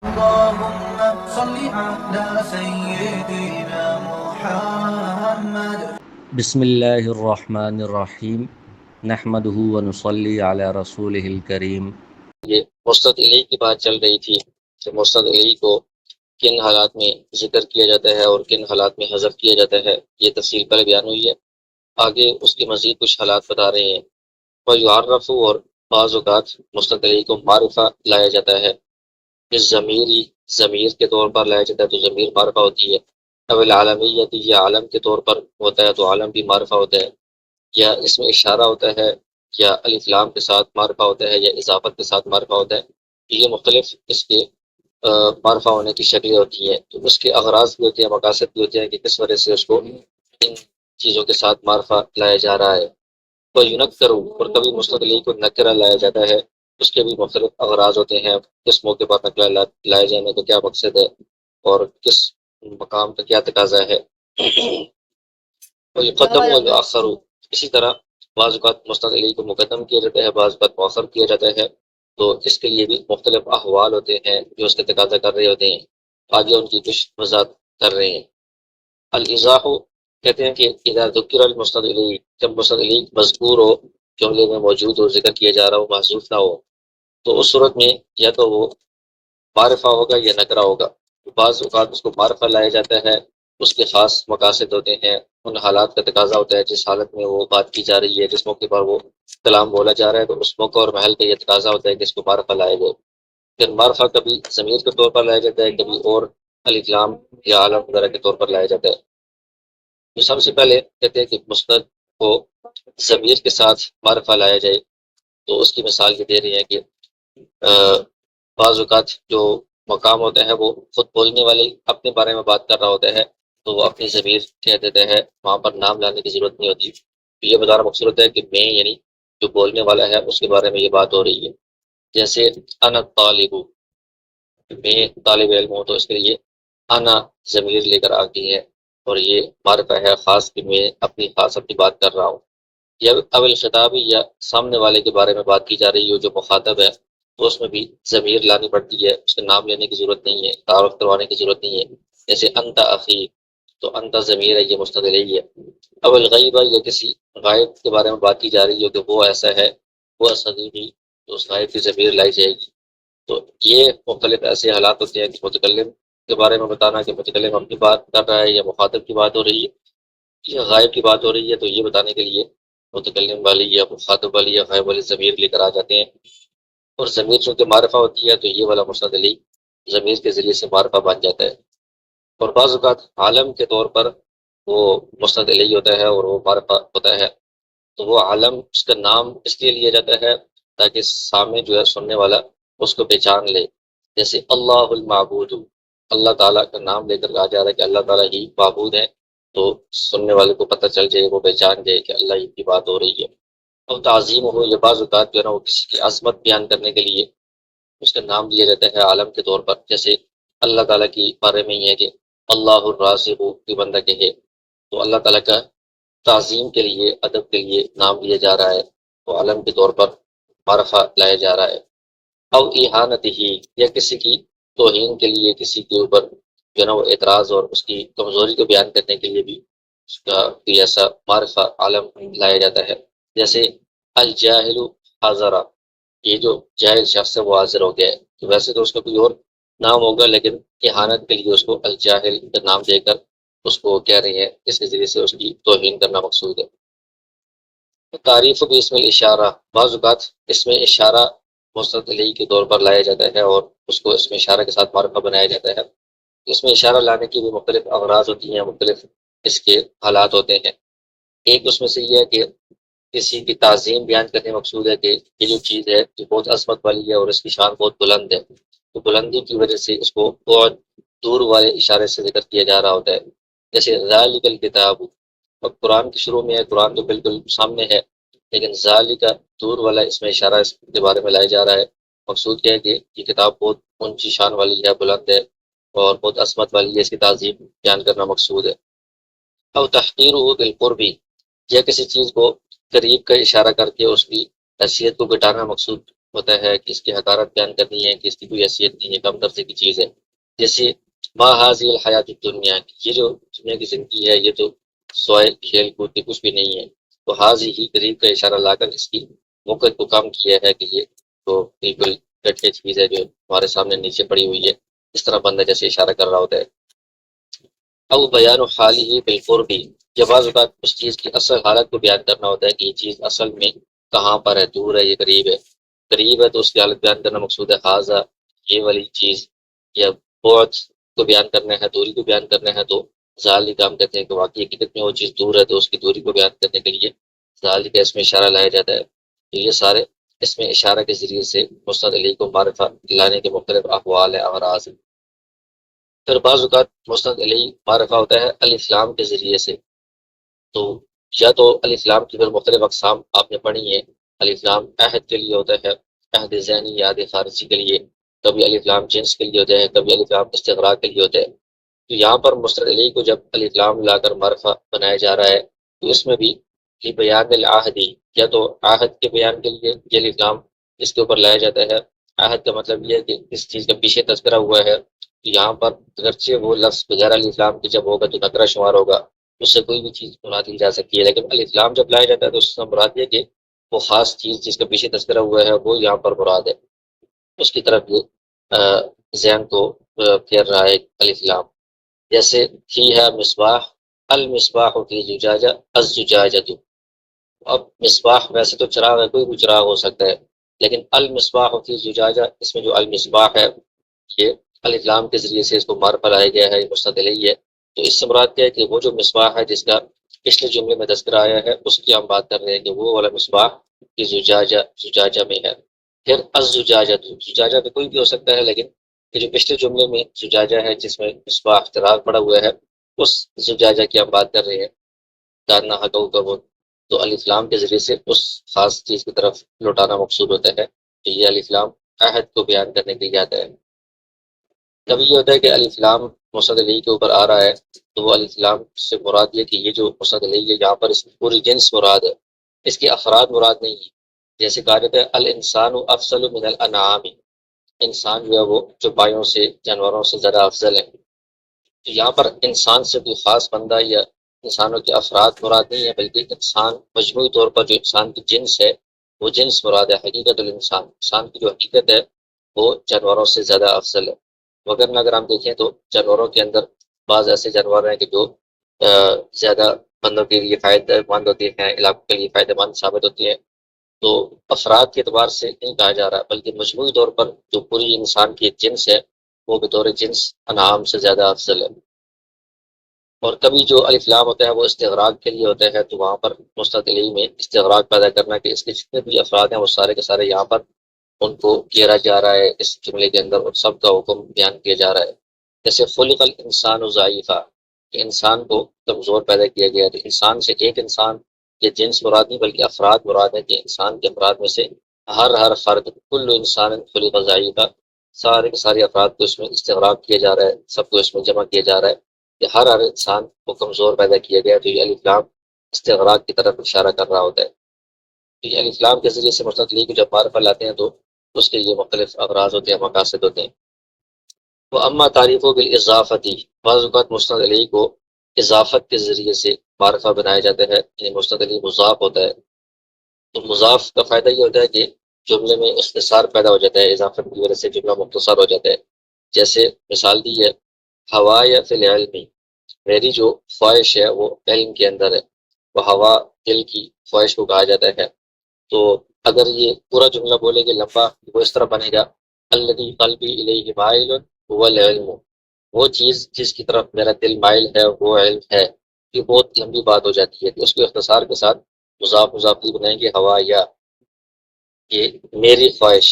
اللهم صل على سيدنا محمد. بسم اللہ الرحمن الرحیم نحمدہ ونصلی علی رسولہ الکریم۔ یہ مستد علی کی بات چل رہی تھی کہ مستد علی کو کن حالات میں ذکر کیا جاتا ہے اور کن حالات میں حذف کیا جاتا ہے، یہ تفصیل پر بیان ہوئی ہے۔ آگے اس کے مزید کچھ حالات بتا رہے ہیں۔ وَيُعَرَّفُ، اور بعض اوقات مستد علی کو معرفہ لایا جاتا ہے، اس ضمیر کے طور پر لایا جاتا ہے تو ضمیر معرفہ ہوتی ہے، او العالمیت، یا عالم کے طور پر ہوتا ہے تو عالم بھی معرفہ ہوتا ہے، یا اس میں اشارہ ہوتا ہے، یا الف لام کے ساتھ معرفہ ہوتا ہے، یا اضافت کے ساتھ معرفہ ہوتا ہے۔ یہ مختلف اس کے معرفہ ہونے کی شکلیں ہوتی ہیں، تو اس کے اغراض بھی ہوتے ہیں، مقاصد بھی ہوتے ہیں کہ کس وجہ سے اس کو ان چیزوں کے ساتھ معرفہ لایا جا رہا ہے۔ تو یونکرو، اور کبھی مستد علی کو نکرہ لایا جاتا ہے، اس کے بھی مختلف اغراض ہوتے ہیں، کس موقع پر نکرہ لائے جانے کا کیا مقصد ہے اور کس مقام کا کیا تقاضا ہے۔ وَيُقَدَّمُ وَيُؤَخَّرُ، اسی طرح بعض اوقات مستد علی کو مقدم کیا جاتا ہے، بعض اوقات مؤخر کیا جاتا ہے، تو اس کے لیے بھی مختلف احوال ہوتے ہیں جو اس کے تقاضا کر رہے ہوتے ہیں۔ آگے ان کی کچھ وضاحت کر رہے ہیں۔ الازاح، کہتے ہیں کہ اذا ذکر المستد علی، جب مستد علی مذکور ہو، جملے میں موجود ہو، ذکر کیا جا رہا ہو، محذوف نہ ہو، تو اس صورت میں یا تو وہ معرفہ ہوگا یا نکرہ ہوگا۔ بعض اوقات اس کو معرفہ لایا جاتا ہے، اس کے خاص مقاصد ہوتے ہیں، ان حالات کا تقاضا ہوتا ہے جس حالت میں وہ بات کی جا رہی ہے، جس موقع پر وہ کلام بولا جا رہا ہے، تو اس موقع اور محل کا یہ تقاضا ہوتا ہے کہ اس کو معرفہ لائے گئے۔ پھر معرفہ کبھی ضمیر کے طور پر لایا جاتا ہے، کبھی اور الف لام یا عالم وغیرہ کے طور پر لایا جاتا ہے۔ تو سب سے پہلے کہتے ہیں کہ مستد کو ضمیر کے ساتھ معرفہ لایا جائے، تو اس کی مثال یہ دے رہی ہے کہ بعض اوقات جو مقام ہوتا ہے وہ خود بولنے والے اپنے بارے میں بات کر رہا ہوتا ہے، تو وہ اپنی ضمیر کہہ دیتے ہیں، وہاں پر نام لانے کی ضرورت نہیں ہوتی۔ تو یہ بتانا مقصود ہوتا ہے کہ میں، یعنی جو بولنے والا ہے اس کے بارے میں یہ بات ہو رہی ہے۔ جیسے انا طالب، میں طالب علم ہوں، تو اس کے لیے انا ضمیر لے کر آتی ہے، اور یہ معرفہ ہے خاص کہ میں اپنی بات کر رہا ہوں۔ یا اول خطابی، یا سامنے والے کے بارے میں بات کی جا رہی ہو جو مخاطب ہے، تو اس میں بھی ضمیر لانی پڑتی ہے، اس کا نام لینے کی ضرورت نہیں ہے، تعارف کروانے کی ضرورت نہیں ہے۔ جیسے انت اخی، تو انت ضمیر ہے، یہ مستد علیہ ہے۔ اول غیبہ، یا کسی غائب کے بارے میں بات کی جا رہی ہو کہ وہ ایسا ہے، وہ صدیقی، تو اس غائب کی ضمیر لائی جائے گی۔ تو یہ مختلف ایسے حالات ہوتے ہیں کہ متکلم کے بارے میں بتانا کہ متکلم اپنی بات کر رہا ہے یا مخاطب کی بات ہو رہی ہے یا غائب کی بات ہو رہی ہے، تو یہ بتانے کے لیے متکلم والی یا مخاطب والی یا غائب والی ضمیر لے کر آ جاتے ہیں۔ اور ضمیر چونکہ معرفہ ہوتی ہے تو یہ والا مستد علی ضمیر کے ذریعے سے معرفہ بن جاتا ہے۔ اور بعض اوقات عالم کے طور پر وہ مستد علی ہوتا ہے اور وہ معرفہ ہوتا ہے، تو وہ عالم اس کا نام اس لیے لیا جاتا ہے تاکہ سامنے جو ہے سننے والا اس کو پہچان لے۔ جیسے اللہ المعبود، اللہ تعالیٰ کا نام لے کر کہا جا رہا ہے کہ اللہ تعالیٰ ہی معبود ہے، تو سننے والے کو پتہ چل جائے، وہ پہچان جائے کہ اللہ ہی کی بات ہو رہی ہے۔ اور تعظیم ہو، یا بعض اوقات جو ہے نا وہ کسی کی عظمت بیان کرنے کے لیے اس کا نام لیا جاتا ہے عالم کے طور پر۔ جیسے اللہ تعالیٰ کی بارے میں یہ ہے کہ اللہ الرازق، کی بندہ کہے، تو اللہ تعالیٰ کا تعظیم کے لیے، ادب کے لیے نام لیا جا رہا ہے، تو عالم کے طور پر معرفہ لایا جا رہا ہے۔ او احانت ہی، یا کسی کی توہین کے لیے، کسی کے اوپر جو ہے نا وہ اعتراض اور اس کی کمزوری کو بیان کرنے کے لیے بھی اس کا کوئی ایسا معرفہ عالم لایا جاتا ہے۔ جیسے الجاہل حاضرہ، یہ جو جاہل شخص ہے وہ حاضر ہو گیا ہے، تو ویسے تو اس کا کوئی اور نام ہوگا، لیکن احانت کے لیے اس کو الجاہل کا نام دے کر اس کو کہہ رہے ہیں، اس کے ذریعے سے اس کی توہین کرنا مقصود ہے۔ تعریف بھی اسم الاشارہ، بعض اوقات اسم اشارہ مستد علیہ کے طور پر لایا جاتا ہے اور اس کو اسم اشارہ کے ساتھ معرفہ بنایا جاتا ہے۔ اس میں اشارہ لانے کی بھی مختلف اغراض ہوتی ہیں، مختلف اس کے حالات ہوتے ہیں۔ ایک اس میں سے یہ ہے کہ کسی کی تعظیم بیان کرنے مقصود ہے کہ یہ جو چیز ہے جو بہت عظمت والی ہے اور اس کی شان بہت بلند ہے، تو بلندی کی وجہ سے اس کو بہت دور والے اشارے سے ذکر کیا جا رہا ہوتا ہے۔ جیسے ذالک الکتاب، اور قرآن کی شروع میں ہے، قرآن تو بالکل سامنے ہے، لیکن ذالک دور والا اس میں اشارہ اس کے بارے میں لایا جا رہا ہے۔ مقصود کیا ہے کہ یہ کتاب بہت اونچی شان والی ہے، بلند ہے اور بہت عظمت والی ہے، اس کی تعظیم بیان کرنا مقصود ہے۔ او تحقیرہ بالقربی، یا کسی چیز کو قریب کا اشارہ کر کے اس کی حیثیت کو گھٹانا مقصود ہوتا ہے کہ اس کی حقارت بیان کرنی ہے کہ اس کی کوئی حیثیت نہیں ہے، کم درجے کی چیز ہے، جیسے ما حاضی الحیات الدنیا، یہ جو دنیا کی زندگی ہے یہ تو سوائے کھیل کود کے کچھ بھی نہیں ہے، تو حاضی ہی قریب کا اشارہ لا کر اس کی موقع کو کم کیا ہے کہ یہ تو بالکل گٹھے چیز ہے جو ہمارے سامنے نیچے پڑی ہوئی ہے، اس طرح بندہ جیسے اشارہ کر رہا ہوتا ہے۔ او بیان حالی ہی بالقربی، یہ بعض اوقات اس چیز کی اصل حالت کو بیان کرنا ہوتا ہے کہ یہ چیز اصل میں کہاں پر ہے، دور ہے، یہ قریب ہے، قریب ہے تو اس کی حالت بیان کرنا مقصود ہے، حاضہ یہ والی چیز، یا بعد کو بیان کرنا ہے، دوری کو بیان کرنا ہے تو ظاہری کام کہتے ہیں کہ واقعی حقیقت میں وہ چیز دور ہے تو اس کی دوری کو بیان کرنے کے لیے ظاہری کا اس میں اشارہ لایا جاتا ہے۔ تو یہ سارے اس میں اشارہ کے ذریعے سے مستند علی کو معرفہ لانے کے مختلف احوال ہے اور اعراض ہیں۔ پھر بعض اوقات مستند علی معرفہ ہوتا ہے الف لام کے ذریعے سے، تو یا تو الف لام کی پھر مختلف اقسام آپ نے پڑھی ہیں، الف لام عہد کے لیے ہوتا ہے، عہد ذہنی یا عہد خارجی کے لیے، کبھی الف لام جنس کے لیے ہوتا ہے، کبھی الف لام استغراق کے لیے ہوتا ہے۔ تو یہاں پر مستند علی کو جب الف لام لا کر معرفہ بنایا جا رہا ہے تو اس میں بھی لی بیان العہدی، یا تو عہد کے بیان کے لیے یہ الف لام اس کے اوپر لایا جاتا ہے۔ عہد کا مطلب یہ ہے کہ اس چیز کا پیچھے تذکرہ ہوا ہے، تو یہاں پر اگرچہ وہ لفظ بغیر الف لام کے جب ہوگا تو نکرہ شمار ہوگا، اس سے کوئی بھی چیز مراد لی جا سکتی ہے، لیکن الف لام جب لایا جاتا ہے تو اس سے مراد یہ کہ وہ خاص چیز جس کا پیچھے تذکرہ ہوا ہے وہ یہاں پر مراد ہے، اس کی طرف یہ ذہن کو پھیر رہا ہے الف لام۔ جیسے فی ہے مصباح، المصباح فی زجاجہ الزجاجۃ، اب مصباح ویسے تو چراغ ہے، کوئی بھی چراغ ہو سکتا ہے، لیکن المصباح فی زجاجہ اس میں جو المصباح ہے یہ الف لام کے ذریعے سے اس کو معرفہ لایا گیا ہے، یہ مستند علیہ ہے۔ تو اس سے مراد کیا ہے کہ وہ جو مصباح ہے جس کا پچھلے جملے میں تذکرہ آیا ہے اس کی ہم بات کر رہے ہیں کہ وہ والا مصباح کی زجاجہ، زجاجہ میں ہے۔ پھر الزجاجہ، زجاجہ تو کوئی بھی ہو سکتا ہے، لیکن یہ جو پچھلے جملے میں زجاجہ ہے جس میں مصباح چراغ پڑا ہوا ہے اس زجاجہ کی ہم بات کر رہے ہیں، کارنا حقو کبو، تو الف لام کے ذریعے سے اس خاص چیز کی طرف لوٹانا مقصود ہوتا ہے کہ یہ الف لام عہد کو بیان کرنے کے لیے آتا ہے۔ کبھی یہ ہوتا ہے کہ الف لام مستند علیہ کے اوپر آ رہا ہے تو وہ الف لام سے مراد یہ کہ یہ جو مستند علیہ ہے یہاں پر اس کی پوری جنس مراد ہے، اس کے افراد مراد نہیں ہے۔ جیسے کہا جاتا ہے الانسان افضل من الانعام، انسان جو ہے وہ جو بایوں سے، جانوروں سے زیادہ افضل ہے، تو یہاں پر انسان سے کوئی خاص بندہ یا انسانوں کے افراد مراد نہیں ہے، بلکہ انسان مجموعی طور پر جو انسان کی جنس ہے وہ جنس مراد ہے، حقیقت الانسان، انسان کی جو حقیقت ہے وہ جانوروں سے زیادہ افضل ہے۔ مگر اگر ہم دیکھیں تو جانوروں کے اندر بعض ایسے جانور ہیں کہ جو زیادہ بندوں کے لیے فائدہ مند ہوتے ہیں، علاقوں کے لیے فائدہ مند ثابت ہوتی ہیں، تو افراد کے اعتبار سے نہیں کہا جا رہا بلکہ مجموعی طور پر جو پوری انسان کی ایک جنس ہے وہ بطور جنس انعام سے زیادہ افضل ہے۔ اور کبھی جو الف لام ہوتا ہے وہ استغراق کے لیے ہوتا ہے، تو وہاں پر مستند علیہ میں استغراق پیدا کرنا کہ اس کے جتنے بھی افراد ہیں وہ سارے کے سارے یہاں پر ان کو گھیرا جا رہا ہے، اس جملے کے اندر اور سب کا حکم بیان کیا جا رہا ہے۔ جیسے خلق الانسان ضعیفا، کہ انسان کو کمزور پیدا کیا گیا، تو انسان سے ایک انسان یہ جنس مراد نہیں بلکہ افراد مراد ہے کہ انسان کے افراد میں سے ہر فرد، کل انسان خلق ضعیفا، سارے کے سارے افراد کو اس میں استغراق کیا جا رہا ہے، سب کو اس میں جمع کیا جا رہا ہے کہ ہر انسان کو کمزور پیدا کیا گیا، تو یہ الف لام استغراق کی طرف اشارہ کر رہا ہوتا ہے۔ تو یہ الف لام کے ذریعے سے مستند علیہ کو جب معرفہ لاتے ہیں تو اس کے یہ مختلف اغراض ہوتے ہیں، مقاصد ہوتے ہیں۔ وہ اما تعریف و بالاضافتی، بعض اوقات مستند علیہ کو اضافت کے ذریعے سے معرفہ بنایا جاتا ہے، یعنی مستند علیہ مضاف ہوتا ہے، تو مضاف کا فائدہ یہ ہوتا ہے کہ جملے میں اختصار پیدا ہو جاتا ہے، اضافت کی وجہ سے جملہ مختصر ہو جاتا ہے۔ جیسے مثال دی ہے ہوا یا فی العلم، میری جو خواہش ہے وہ علم کے اندر ہے، وہ ہوا دل کی خواہش کو کہا جاتا ہے۔ تو اگر یہ پورا جملہ بولے گے لمبا وہ اس طرح بنے گا الذی قلبی الیہ مائل هو العلم، وہ چیز جس کی طرف میرا دل مائل ہے وہ علم ہے، یہ بہت لمبی بات ہو جاتی ہے، تو اس کو اختصار کے ساتھ مضاف مضافی بنائیں گے ہوا یا، یہ میری خواہش،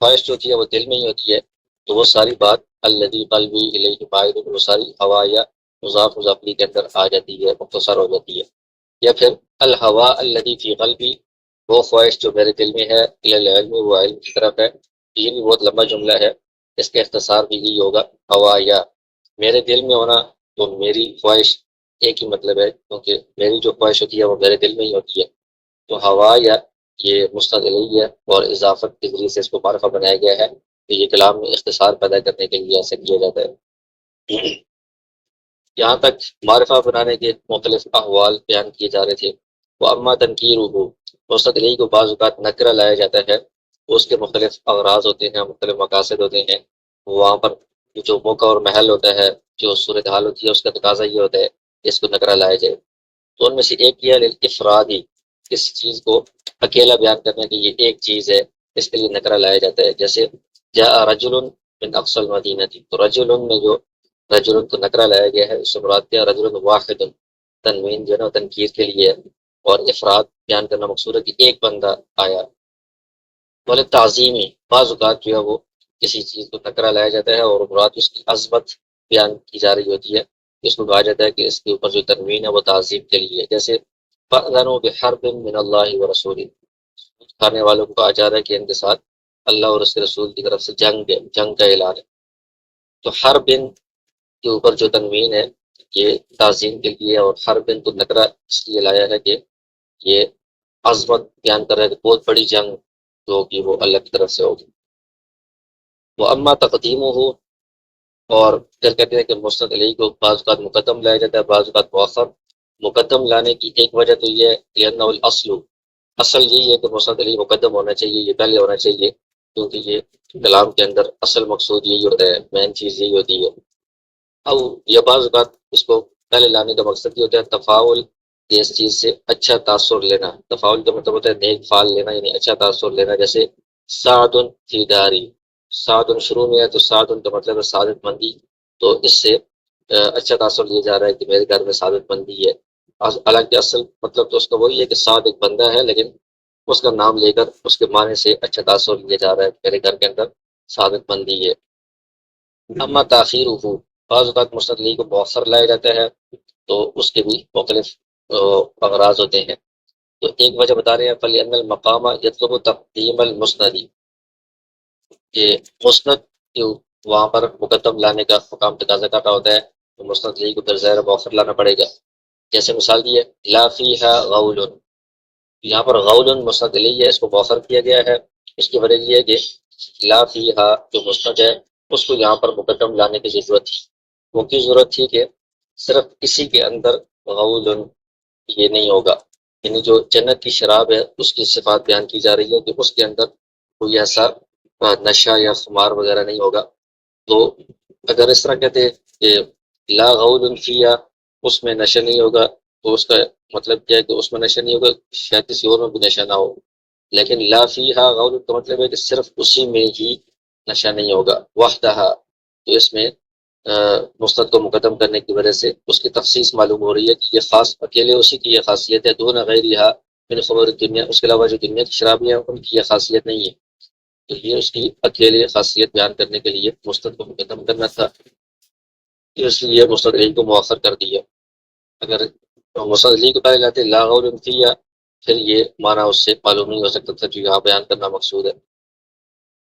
خواہش جو ہوتی ہے وہ دل میں ہی ہوتی ہے، تو وہ ساری بات الذی قلبی الیہ مائل وہ ساری ہوا یا مضاف مضافی کے اندر آ جاتی ہے، مختصر ہو جاتی ہے۔ یا پھر الہوا الذی فی قلبی، وہ خواہش جو میرے دل میں ہے، العلم وہ علم کی طرف ہے، یہ بھی بہت لمبا جملہ ہے، اس کا اختصار بھی یہی ہوگا ہوا یا، میرے دل میں ہونا، تو میری خواہش ایک ہی مطلب ہے کیونکہ میری جو خواہش ہوتی ہے وہ میرے دل میں ہی ہوتی ہے، تو ہوا یا یہ مسند علیہ ہے اور اضافت کے ذریعے سے اس کو معرفہ بنایا گیا ہے، تو یہ کلام میں اختصار پیدا کرنے کے لیے ایسا کیا جاتا ہے۔ یہاں تک معرفہ بنانے کے مختلف احوال بیان کیے جا رہے تھے۔ وہ اما تنقیر ہو مسند علیہ کو بعض اوقات نکرہ لایا جاتا ہے، اس کے مختلف اغراض ہوتے ہیں، مختلف مقاصد ہوتے ہیں، وہاں پر جو موقع اور محل ہوتا ہے، جو صورتحال ہوتی ہے، اس کا تقاضا یہ ہوتا ہے کہ اس کو نکرہ لایا جائے۔ تو ان میں سے ایک یہ افرادی، کسی چیز کو اکیلا بیان کرنے کی یہ ایک چیز ہے، اس کے لیے نکرہ لایا جاتا ہے۔ جیسے جاء رجل من اقصى المدینہ تھی، تو رجل میں جو رجل کو نکرہ لایا گیا ہے، اس سے مراد کیا؟ رجل واحد، تنوین جو ہے نا تنکیر کے لیے ہے، اور افراد بیان کرنا مقصود ہے کہ ایک بندہ آیا۔ بولے تعظیمی، بعض اوقات جو ہے وہ کسی چیز کو نکرہ لایا جاتا ہے اور مراد اس کی عظمت بیان کی جا رہی ہوتی ہے، اس کو کہا جاتا ہے کہ اس کے اوپر جو تنوین ہے وہ تعظیم کے لیے ہے۔ جیسے فَأْذَنُوا بِحَرْبٍ مِّنَ اللَّهِ وَرَسُولِهِ، کھانے والوں کو کہا جا رہا ہے کہ ان کے ساتھ اللہ اور اس کے رسول کی طرف سے جنگ ہے، جنگ کا اعلان ہے۔ تو ہر بن کے اوپر جو تنوین ہے یہ تعظیم کے لیے، اور ہر بن تو نکرہ اس لیے لایا ہے کہ یہ عظمت بیان کر رہا ہے کہ بہت بڑی جنگ جو ہوگی وہ اللہ کی طرف سے ہوگی۔ وہ اما تقدیم ہو، اور پھر کہتے ہیں کہ مسند علیہ کو بعض اوقات مقدم لایا جاتا ہے، بعض اوقات مؤخر۔ مقدم لانے کی ایک وجہ تو یہ ہے کہ لأنہ الاصل، اصل یہی ہے کہ مسند علیہ مقدم ہونا چاہیے، یہ پہلے ہونا چاہیے، کیونکہ یہ کلام کے اندر اصل مقصود یہی ہوتا ہے، مین چیز یہی ہوتی ہے۔ او یا بعض اوقات اس کو پہلے لانے کا مقصد یہ ہوتا ہے تفاعل، کہ اس چیز سے اچھا تاثر لینا۔ تفاعل کا مطلب ہوتا ہے نیک فعال لینا، یعنی اچھا تاثر لینا۔ جیسے سعد فی داری، سعد شروع میں ہے تو سعد کا مطلب ہے سعادت مندی، تو اس سے اچھا تاثر لیا جا رہا ہے کہ میرے گھر میں سعادت مندی ہے۔ حالانکہ اصل مطلب تو اس کا وہی ہے کہ سعد ایک بندہ ہے، لیکن اس کا نام لے کر اس کے معنی سے اچھا تاثر لیا جا رہا ہے کہ میرے گھر کے اندر سعادت مندی ہے۔ اما تاخیر ہو، بعض اوقات مسند علیہ کو مؤخر لایا جاتا ہے، تو اس کے بھی مختلف اغراض ہوتے ہیں۔ تو ایک وجہ بتا رہے ہیں فَلِأَنَّ الْمَقَامَ يَطْلُبُ تَقْدِيمَ الْمُسْنَدِ، کہ مسند جو وہاں پر مقدم لانے کا مقام تقاضا کر رہا ہوتا ہے، تو مسند علیہ کو پھر ظاہر مؤخر لانا پڑے گا۔ جیسے مثال دی ہے لا فیہا غول، یہاں پر غول مسند علیہ ہے، اس کو مؤخر کیا گیا ہے۔ اس کی وجہ یہ ہے کہ لا فیہا جو مسند ہے اس کو یہاں پر مقدم لانے کی ضرورت تھی۔ وہ کی ضرورت تھی کہ صرف اسی کے اندر غول یہ نہیں ہوگا، یعنی جو جنت کی شراب ہے اس کی صفات بیان کی جا رہی ہے کہ اس کے اندر کوئی ایسا نشہ یا خمار وغیرہ نہیں ہوگا۔ تو اگر اس طرح کہتے کہ لا غول فیہا، اس میں نشہ نہیں ہوگا، تو اس کا مطلب کیا ہے کہ اس میں نشہ نہیں ہوگا، شاید کسی اور میں بھی نشہ نہ ہو۔ لیکن لا فیہا غول کا مطلب ہے کہ صرف اسی میں ہی نشہ نہیں ہوگا وحدہ، تو اس میں مسند کو مقدم کرنے کی وجہ سے اس کی تخصیص معلوم ہو رہی ہے کہ یہ خاص اکیلے اسی کی یہ خاصیت ہے، دون غیرہا من خمور الدنیا، اس کے علاوہ جو دنیا کی شرابیاں ہیں ان کی یہ خاصیت نہیں ہے۔ تو یہ اس کی اکیلے خاصیت بیان کرنے کے لیے مسند کو مقدم کرنا تھا، اس لیے مسند علیہ کو مؤخر کر دیا۔ اگر مسند علیہ کو پہلے لاتے لا غول فیہا، پھر یہ معنی اس سے معلوم نہیں ہو سکتا تھا جو یہاں بیان کرنا مقصود ہے۔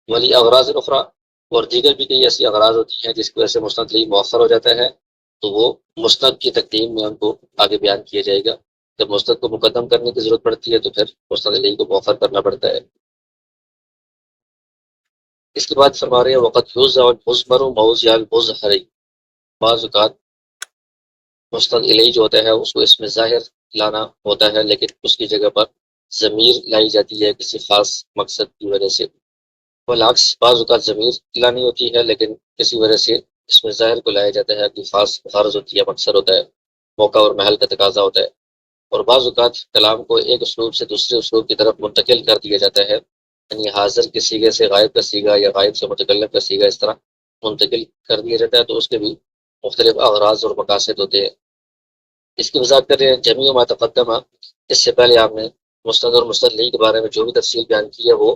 ولی اغراض اخرى، اور دیگر بھی کئی ایسی اغراض ہوتی ہیں جس کی وجہ سے مسند علیہ مؤخر ہو جاتا ہے، تو وہ مسند کی تقدیم میں ان کو آگے بیان کیا جائے گا۔ جب مسند کو مقدم کرنے کی ضرورت پڑتی ہے تو پھر مسند علیہ کو مؤخر کرنا پڑتا ہے۔ اس کے بعد فرما رہے ہیں وقت یوزع المضمر موضع المظہر، بعض اوقات مسند علیہ جو ہوتا ہے اس کو اس میں ظاہر لانا ہوتا ہے، لیکن اس کی جگہ پر ضمیر لائی جاتی ہے کسی خاص مقصد کی وجہ سے۔ بالعکس بعض اوقات ضمیر لانی ہوتی ہے لیکن کسی وجہ سے اس میں ظاہر کو لایا جاتا ہے، کوئی خاص غرض ہوتی ہے، مقصد ہوتا ہے، موقع اور محل کا تقاضا ہوتا ہے۔ اور بعض اوقات کلام کو ایک اسلوب سے دوسرے اسلوب کی طرف منتقل کر دیا جاتا ہے، یعنی حاضر کے صیغے سے غائب کا صیغہ یا غائب سے متکلم کا صیغہ اس طرح منتقل کر دیا جاتا ہے، تو اس کے بھی مختلف اغراض اور مقاصد ہوتے ہیں۔ اس کی وضاحت کر رہے ہیں جمیع ما تقدمہ، اس سے پہلے آپ نے مسند اور مسند علیہ کے بارے میں جو بھی تفصیل بیان کی ہے وہ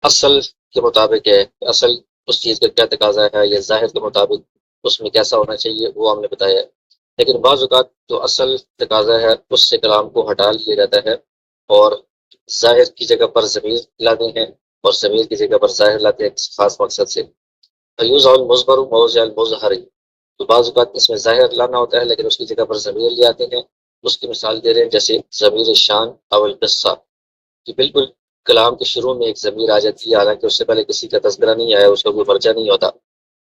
اصل کے مطابق ہے، اصل اس چیز کا کیا تقاضا ہے یا ظاہر کے مطابق اس میں کیسا ہونا چاہیے وہ ہم نے بتایا ہے۔ لیکن بعض اوقات جو اصل تقاضا ہے اس سے کلام کو ہٹا لیا جاتا ہے اور ظاہر کی جگہ پر ضمیر لاتے ہیں اور ضمیر کی جگہ پر ظاہر لاتے ہیں کسی خاص مقصد سے۔ فیوزع المضمر موضع المظہر، تو بعض اوقات اس میں ظاہر لانا ہوتا ہے لیکن اس کی جگہ پر ضمیر لے آتے ہیں۔ اس کی مثال دے رہے ہیں جیسے ضمیر شان او القصہ، کہ بالکل کلام کے شروع میں ایک ضمیر آ جاتی ہے، حالانکہ اس سے پہلے کسی کا تذکرہ نہیں آیا، اس کا کوئی پرچہ نہیں ہوتا،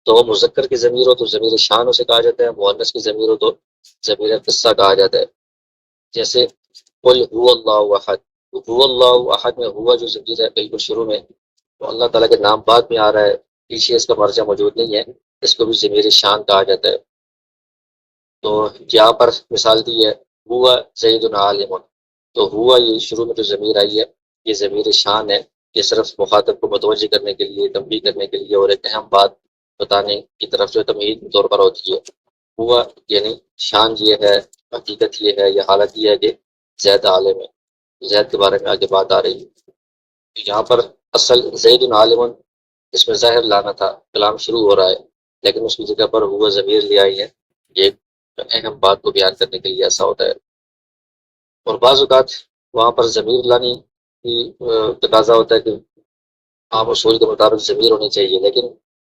تو وہ مذکر کی ضمیر ہو تو ضمیر شان اسے کہا جاتا ہے، مؤنث کی ضمیر ہو تو ضمیر قصہ کہا جاتا ہے۔ جیسے قل هو اللہ احد، هو اللہ احد میں ہوا جو ضمیر ہے بالکل شروع میں، تو اللہ تعالیٰ کے نام بعد میں آ رہا ہے، پیچھے اس کا مرجع موجود نہیں ہے، اس کو بھی ضمیر شان کہا جاتا ہے۔ تو یہاں پر مثال دی ہے ہوا زید عالم، تو ہوا یہ شروع میں جو ضمیر آئی ہے یہ ضمیر شان ہے، یہ صرف مخاطب کو متوجہ کرنے کے لیے، تنبیہ کرنے کے لیے اور ایک اہم بات بتانے کی طرف جو تمہید کے طور پر ہوتی ہے۔ ہوا یعنی شان یہ ہے، حقیقت یہ ہے، یہ حالت یہ ہے کہ زید عالم ہے، زید کے بارے میں آگے بات آ رہی ہے۔ یہاں پر اصل زید عالم اس میں ظاہر لانا تھا، کلام شروع ہو رہا ہے، لیکن اس کی جگہ پر ہوا ضمیر لے آئی ہے، یہ اہم بات کو بیان کرنے کے لیے ایسا ہوتا ہے۔ اور بعض اوقات وہاں پر ضمیر لانے کی تقاضا ہوتا ہے کہ عام اصول کے مطابق ضمیر ہونی چاہیے، لیکن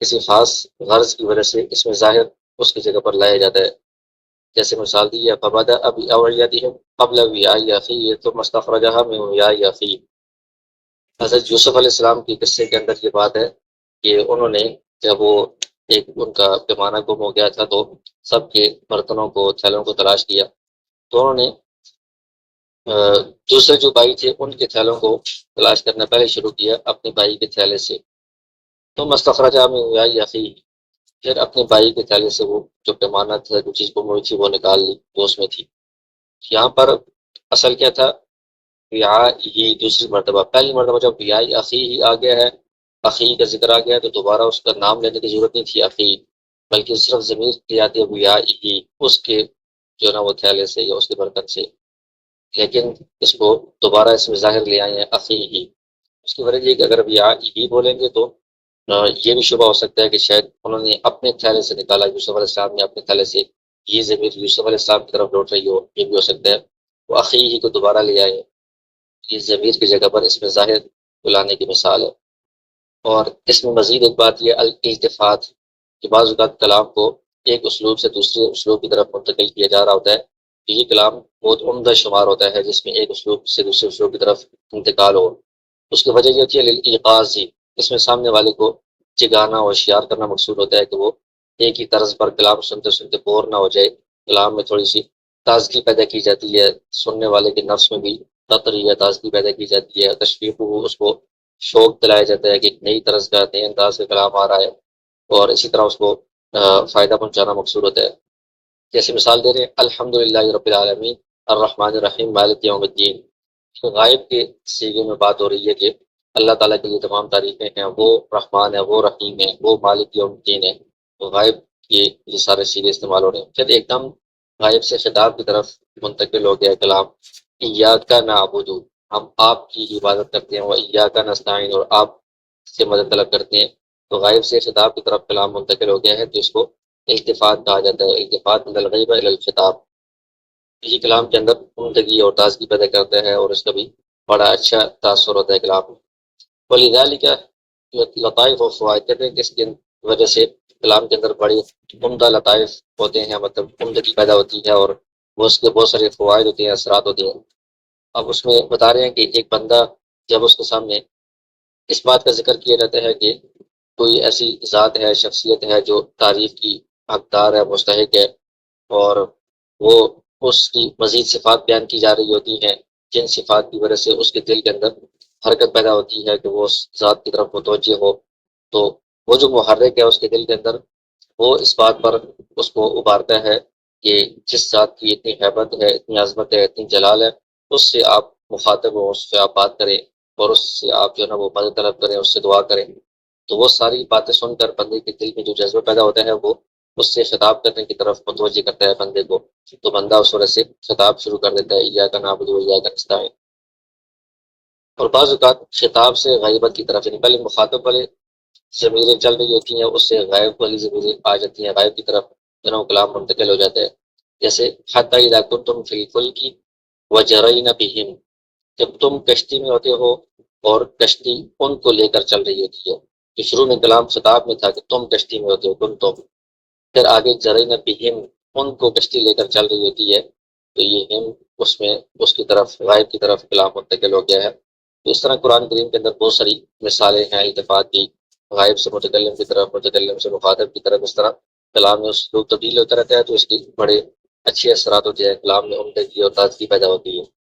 کسی خاص غرض کی وجہ سے اس میں ظاہر اس کی جگہ پر لایا جاتا ہے۔ جیسے مثال دی ہے فبدا بأوعيتهم قبل وعاء أخيه ثم استخرجها من وعاء أخيه۔ حضرت یوسف علیہ السلام کی قصے کے اندر یہ بات ہے کہ انہوں نے جب وہ ایک ان کا پیمانہ گم ہو گیا تھا تو سب کے برتنوں کو، تھیلوں کو تلاش کیا، تو انہوں نے دوسرے جو بھائی تھے ان کے تھیلوں کو تلاش کرنا پہلے شروع کیا اپنے بھائی کے تھیلے سے، تو مستخرجہ میں وعاء أخيه، پھر اپنے بھائی کے تھیلے سے وہ جو پیمانہ تھا، جو چیز گم ہوئی تھی وہ نکال لی، وہ اس میں تھی۔ یہاں پر اصل کیا تھا، وعاء ہی دوسری مرتبہ، پہلی مرتبہ جب وعاء اخی ہی آ گیا ہے، اخی کا ذکر آ گیا ہے، تو دوبارہ اس کا نام لینے کی ضرورت نہیں تھی اخی، بلکہ صرف ضمیر کی آتی ہے وعاء ہی، اس کے جو ہے نا وہ تھیلے سے یا اس کے برتن سے، لیکن اس کو دوبارہ اس میں ظاہر لے آئے ہیں اخی ہی۔ اس کی وجہ یہ کہ اگر وعاء ہی بولیں گے تو یہ بھی شبہ ہو سکتا ہے کہ شاید انہوں نے اپنے تھیلے سے نکالا، یوسف علیہ السلام نے اپنے تھیلے سے، یہ ضمیر یوسف علیہ السلام کی طرف لوٹ رہی ہو، یہ بھی ہو سکتا ہے، وہ اخی ہی کو دوبارہ لے آئے، یہ ضمیر کی جگہ پر اس میں ظاہر بلانے کی مثال ہے۔ اور اس میں مزید ایک بات یہ الالتفات، کہ بعض اوقات کلام کو ایک اسلوب سے دوسرے اسلوب کی طرف منتقل کیا جا رہا ہوتا ہے، تو یہ کلام بہت عمدہ شمار ہوتا ہے جس میں ایک اسلوب سے دوسرے اسلوب کی طرف انتقال ہو۔ اس کی وجہ یہ ہوتی ہے للایقاظ، اس میں سامنے والے کو جگانا اور ہوشیار کرنا مقصود ہوتا ہے کہ وہ ایک ہی طرز پر کلام سنتے سنتے بور نہ ہو جائے، کلام میں تھوڑی سی تازگی پیدا کی جاتی ہے، سننے والے کے نفس میں بھی تطری یا تازگی پیدا کی جاتی ہے، تشویق ہو، اس کو شوق دلایا جاتا ہے کہ ایک نئی طرز کا، نئے انداز کا کلام آ رہا ہے، اور اسی طرح اس کو فائدہ پہنچانا مقصود ہوتا ہے۔ جیسے مثال دے رہے ہیں الحمدللہ رب العالمین الرحمن الرحیم مالک یوم الدین، غائب کے سیغے میں بات ہو رہی ہے کہ اللہ تعالیٰ کے لیے تمام تعریفیں ہیں، وہ رحمان ہے، وہ رحیم ہے، وہ مالک یوم الدین ہے، تو غائب کے یہ سارے سیغے استعمال ہو رہے ہیں۔ پھر ایک دم غائب سے خطاب کی طرف منتقل ہو گیا کلام، ایاک نعبد، ہم آپ کی عبادت کرتے ہیں، وہ ایاک نستعین، اور آپ سے مدد طلب کرتے ہیں، تو غائب سے خطاب کی طرف کلام منتقل ہو گیا ہے، تو اس کو التفات کہا جاتا ہے، التفات من الغیب الی الخطاب۔ یہ کلام کے اندر عمدگی اور تازگی پیدا کرتا ہے، اور اس کا بھی بڑا اچھا تاثر ہوتا ہے کلام میں۔ ولذالک لطائف و فوائد، کہتے ہیں کہ اس کی وجہ سے کلام کے اندر بڑی عمدہ لطائف ہوتے ہیں، مطلب عمدگی پیدا ہوتی ہے، اور وہ اس کے بہت سارے فوائد ہوتے ہیں، اثرات ہوتے ہیں۔ اب اس میں بتا رہے ہیں کہ ایک بندہ جب اس کے سامنے اس بات کا ذکر کیا جاتا ہے کہ کوئی ایسی ذات ہے، شخصیت ہے جو تعریف کی حقدار ہے، مستحق ہے، اور وہ اس کی مزید صفات بیان کی جا رہی ہوتی ہیں، جن صفات کی وجہ سے اس کے دل کے اندر حرکت پیدا ہوتی ہے کہ وہ اس ذات کی طرف متوجہ ہو، تو وہ جو محرک ہے اس کے دل کے اندر، وہ اس بات پر اس کو ابھارتا ہے کہ جس ذات کی اتنی حیبت ہے، اتنی عظمت ہے، اتنی جلال ہے، اس سے آپ مخاطب ہوں، اس سے آپ بات کریں، اور اس سے آپ جو ہے نا وہ مدد طلب کریں، اس سے دعا کریں، تو وہ ساری باتیں سن کر بندے کے دل میں جو جذبہ پیدا ہوتا ہے وہ اس سے خطاب کرنے کی طرف متوجہ کرتا ہے بندے کو، تو بندہ اس وجہ سے خطاب شروع کر دیتا ہے ایاک نعبد و ایاک نستعین۔ اور بعض اوقات خطاب سے غیبت کی طرف، یعنی پہلے مخاطب والے ضمیریں چل رہی ہوتی ہیں، اس سے غائب والی ضمیریں آ جاتی ہیں، غائب کی طرف دونوں کلام منتقل ہو جاتا ہے۔ جیسے حتی اذا کنتم فی الفلک وجرین بہم، جب تم کشتی میں ہوتے ہو اور کشتی ان کو لے کر چل رہی ہوتی ہے، تو شروع میں کلام خطاب میں تھا کہ تم کشتی میں ہوتے ہو، کنتم، پھر آگے جرین بہم، ان کو کشتی لے کر چل رہی ہوتی ہے، تو یہ ہم اس میں اس کی طرف غائب کی طرف کلام منتقل ہو گیا ہے۔ تو اس طرح قرآن کریم کے اندر بہت ساری مثالیں ہیں التفات کی، غائب سے متکلم کی طرف، متکلم سے مخاطب کی طرف، اس طرح کلام میں اسلوب تبدیل ہوتا رہتا ہے، تو اس کی بڑے اچھے اثرات ہوتے ہیں، کلام میں عمدگی اور تازگی پیدا ہوتی ہے۔